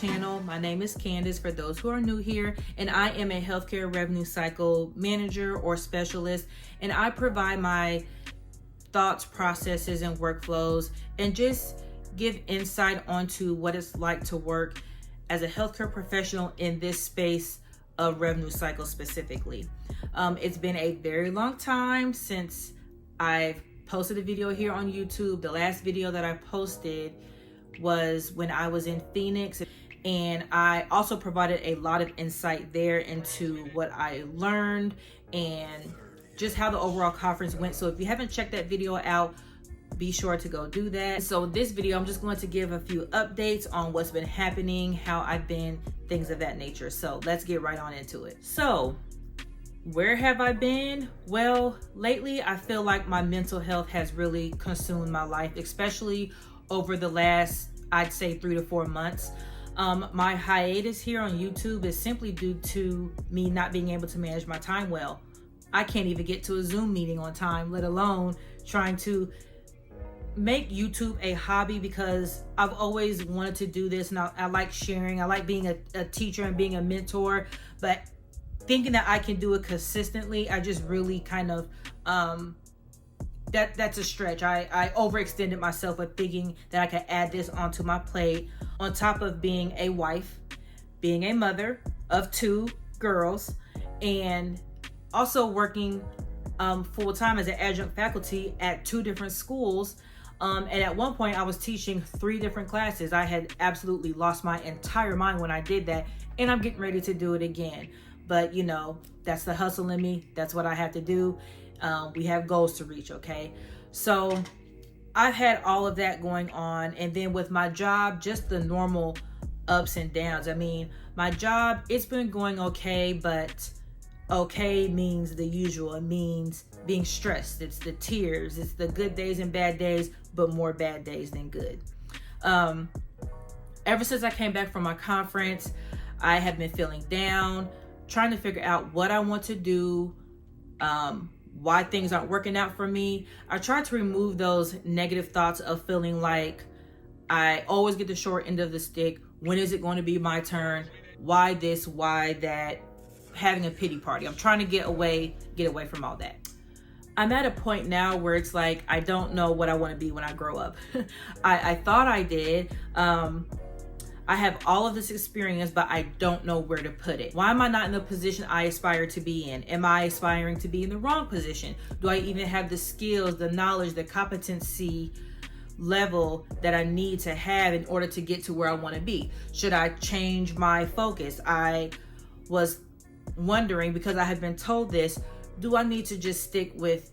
channel. My name is Candace for those who are new here, and I am a healthcare revenue cycle manager or specialist, and I provide my thoughts, processes, and workflows and just give insight onto what it's like to work as a healthcare professional in this space of revenue cycle specifically. It's been a very long time since I've posted a video here on YouTube. The last video that I posted was when I was in Phoenix, and I also provided a lot of insight there into what I learned and just how the overall conference went. So if you haven't checked that video out, be sure to go do that. So this video, I'm just going to give a few updates on what's been happening, how I've been, things of that nature. So let's get right on into it. So where have I been? Well, lately I feel like my mental health has really consumed my life, especially over the last, I'd say 3 to 4 months. My hiatus here on YouTube is simply due to me not being able to manage my time well. I can't even get to a Zoom meeting on time, let alone trying to make YouTube a hobby, because I've always wanted to do this, and I like sharing. I like being a teacher and being a mentor, but thinking that I can do it consistently, I just really kind of that's a stretch. I overextended myself with thinking that I could add this onto my plate on top of being a wife, being a mother of 2 girls, and also working full-time as an adjunct faculty at 2 different schools. And at one point I was teaching 3 different classes. I had absolutely lost my entire mind when I did that, and I'm getting ready to do it again. But you know, that's the hustle in me. That's what I have to do. We have goals to reach, okay? So I've had all of that going on. And then with my job, just the normal ups and downs. I mean, my job, it's been going okay, but okay means the usual. It means being stressed. It's the tears. It's the good days and bad days, but more bad days than good. Ever since I came back from my conference, I have been feeling down, trying to figure out what I want to do, why things aren't working out for me. I try to remove those negative thoughts of feeling like I always get the short end of the stick. When is it going to be my turn? Why this? Why that? Having a pity party. I'm trying to get away from all that. I'm at a point now where it's like, I don't know what I want to be when I grow up. I thought I did. I have all of this experience, but I don't know where to put it. Why am I not in the position I aspire to be in? Am I aspiring to be in the wrong position? Do I even have the skills, the knowledge, the competency level that I need to have in order to get to where I want to be? Should I change my focus? I was wondering, because I have been told this, do I need to just stick with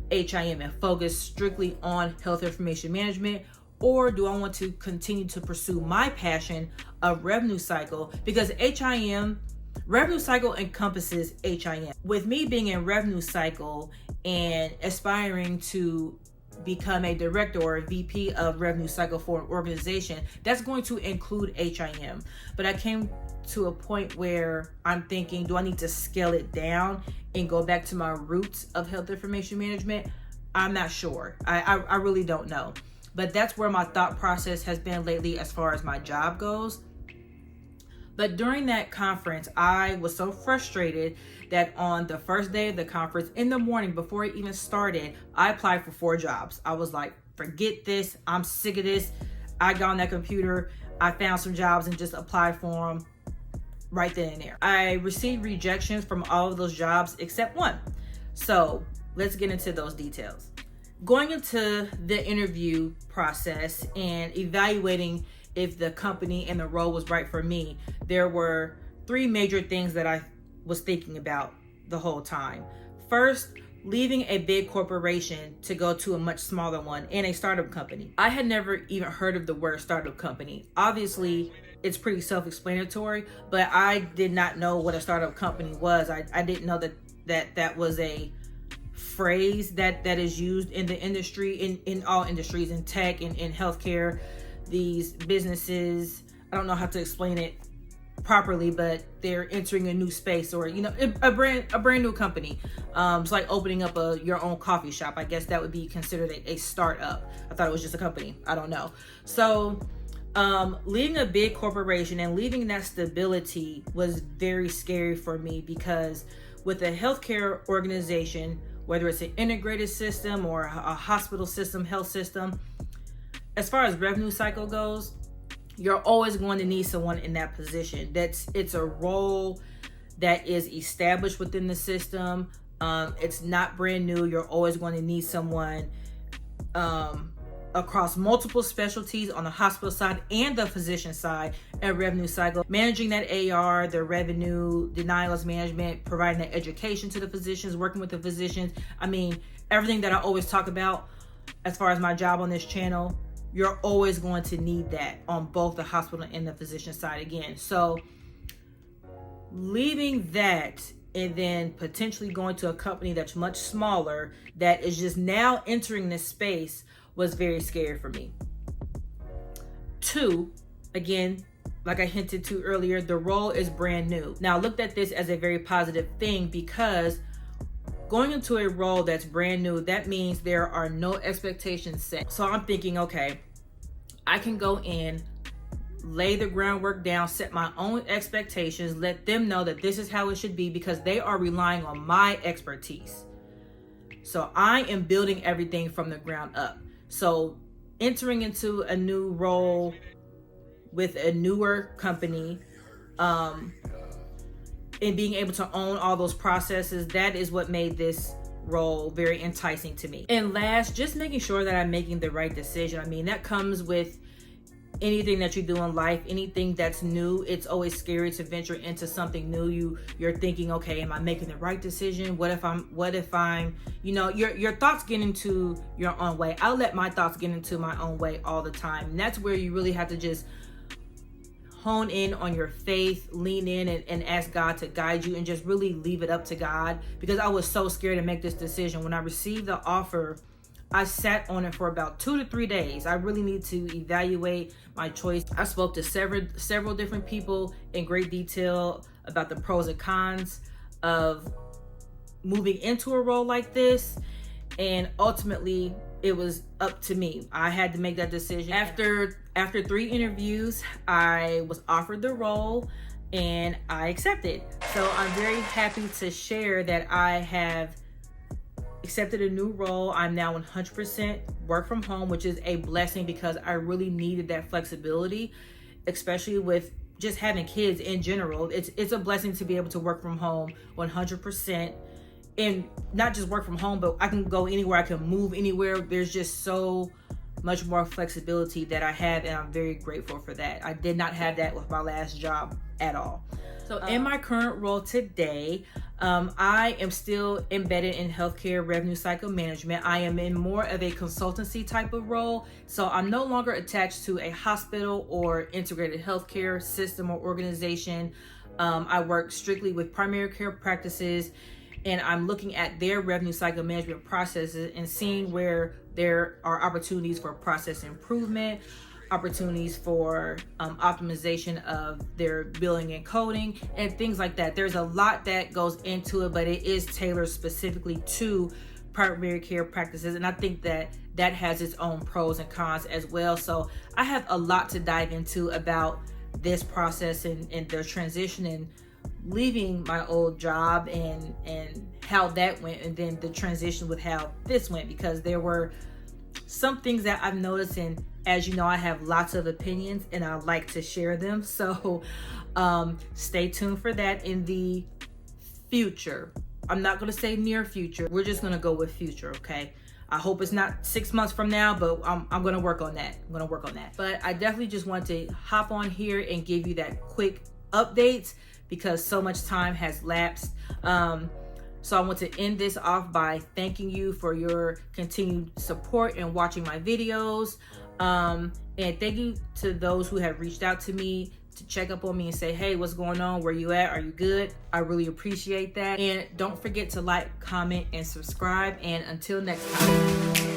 HIM and focus strictly on health information management? Or do I want to continue to pursue my passion of revenue cycle? Because revenue cycle encompasses HIM. With me being in revenue cycle and aspiring to become a director or a VP of revenue cycle for an organization, that's going to include HIM. But I came to a point where I'm thinking, do I need to scale it down and go back to my roots of health information management? I'm not sure. I really don't know. But that's where my thought process has been lately as far as my job goes. But during that conference, I was so frustrated that on the first day of the conference, in the morning before it even started, I applied for 4 jobs. I was like, forget this. I'm sick of this. I got on that computer. I found some jobs and just applied for them right then and there. I received rejections from all of those jobs except one. So let's get into those details. Going into the interview process and evaluating if the company and the role was right for me, there were 3 major things that I was thinking about the whole time. First, leaving a big corporation to go to a much smaller one in a startup company. I had never even heard of the word startup company. Obviously, it's pretty self-explanatory, but I did not know what a startup company was. I didn't know that was a phrase that is used in the industry, in all industries, in tech, in healthcare. These businesses, I don't know how to explain it properly, but they're entering a new space, or a brand new company. It's like opening up your own coffee shop. I guess that would be considered a startup. I thought it was just a company. I don't know. So Leaving a big corporation and leaving that stability was very scary for me, because with a healthcare organization, whether it's an integrated system or a hospital system, health system, as far as revenue cycle goes, you're always going to need someone in that position. It's a role that is established within the system. It's not brand new. You're always going to need someone across multiple specialties on the hospital side and the physician side and revenue cycle, managing that AR, the revenue, denials management, providing that education to the physicians, working with the physicians. I mean, everything that I always talk about as far as my job on this channel, you're always going to need that on both the hospital and the physician side again. So leaving that and then potentially going to a company that's much smaller that is just now entering this space was very scary for me. 2, again, like I hinted to earlier, the role is brand new. Now, I looked at this as a very positive thing, because going into a role that's brand new, that means there are no expectations set. So I'm thinking, okay, I can go in, lay the groundwork down, set my own expectations, let them know that this is how it should be, because they are relying on my expertise. So I am building everything from the ground up. So entering into a new role with a newer company, and being able to own all those processes, that is what made this role very enticing to me. And last, just making sure that I'm making the right decision. I mean, that comes with anything that you do in life, anything that's new. It's always scary to venture into something new. You're thinking, okay, am I making the right decision? What if I'm, you know, your thoughts get into your own way. I'll let my thoughts get into my own way all the time. And that's where you really have to just hone in on your faith, lean in and ask God to guide you, and just really leave it up to God, because I was so scared to make this decision. When I received the offer, I sat on it for about 2 to 3 days. I really need to evaluate my choice. I spoke to several different people in great detail about the pros and cons of moving into a role like this. And ultimately, it was up to me. I had to make that decision. After 3 interviews, I was offered the role and I accepted. So I'm very happy to share that I have accepted a new role. I'm now 100% work from home, which is a blessing, because I really needed that flexibility, especially with just having kids in general. It's a blessing to be able to work from home 100%, and not just work from home, but I can go anywhere, I can move anywhere. There's just so much more flexibility that I have, and I'm very grateful for that. I did not have that with my last job at all. So in my current role today, I am still embedded in healthcare revenue cycle management. I am in more of a consultancy type of role. So I'm no longer attached to a hospital or integrated healthcare system or organization. I work strictly with primary care practices, and I'm looking at their revenue cycle management processes and seeing where there are opportunities for process improvement, opportunities for optimization of their billing and coding and things like that. There's a lot that goes into it, but it is tailored specifically to primary care practices, and I think that has its own pros and cons as well. So I have a lot to dive into about this process and the transition and leaving my old job and how that went, and then the transition with how this went, because there were some things that I've noticed, and as you know, I have lots of opinions and I like to share them. So stay tuned for that in the future. I'm not going to say near future. We're just going to go with future, okay? I hope it's not 6 months from now, but I'm going to work on that. But I definitely just want to hop on here and give you that quick updates, because so much time has lapsed. So I want to end this off by thanking you for your continued support and watching my videos. And thank you to those who have reached out to me to check up on me and say, hey, what's going on? Where you at? Are you good? I really appreciate that. And don't forget to like, comment, and subscribe. And until next time.